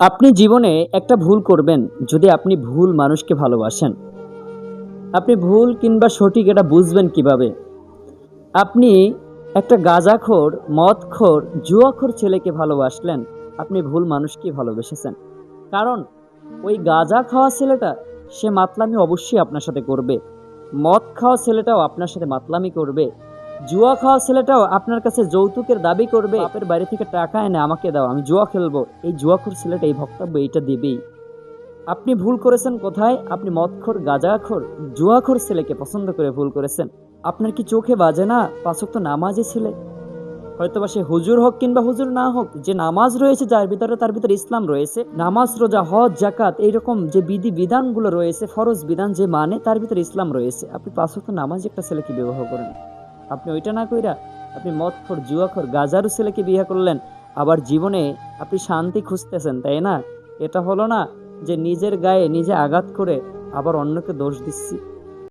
আপনি জীবনে একটা ভুল করবেন যদি আপনি ভুল মানুষকে ভালোবাসেন। আপনি ভুল কিংবা সঠিক এটা বুঝবেন কিভাবে? আপনি একটা গাঁজাখোর, মদখোর, জুয়াখোর ছেলেকে ভালোবাসলেন, আপনি ভুল মানুষকেই ভালোবেসেছেন। কারণ ওই গাঁজা খাওয়া ছেলেটা সে মাতলামি অবশ্যই আপনার সাথে করবে। মদ খাওয়া ছেলেটাও আপনার সাথে মাতলামি করবে। জুয়া খাওয়া ছেলেটাও আপনার কাছে যৌতুকের দাবি করবে, বাপের বাড়ি থেকে টাকা এনে আমাকে দাও, আমি জুয়া খেলবো। এই জুয়াখোর ছেলেটা এই বক্তব্য এইটা দিবেই। আপনি ভুল করেছেন কোথায়? আপনি মদখোর, গাঁজাখোর, জুয়াখোর ছেলেকে পছন্দ করে ভুল করেছেন। আপনার কি চোখে বাজে না ৫ ওয়াক্ত নামাজি ছেলে? হয়তোবা সে হুজুর হোক কিংবা হুজুর না হোক, যে নামাজ রয়েছে যার ভিতরে তার ভিতরে ইসলাম রয়েছে। নামাজ, রোজা, হজ, যাকাত এইরকম যে বিধি বিধানগুলো রয়েছে, ফরজ বিধান যে মানে তার ভিতরে ইসলাম রয়েছে। আপনি ৫ ওয়াক্ত নামাজি একটা ছেলেকে বিবাহ করেন। আপনি ওইটা না কইরা আপনি মদখোর, জুয়াখোর, গাঁজারু ছেলেকে বিয়ে করলেন। আবার জীবনে আপনি শান্তি খুঁজতেছেন, তাই না? এটা হলো না যে নিজের গায়ে নিজে আঘাত করে আবার অন্যকে দোষ দিচ্ছি।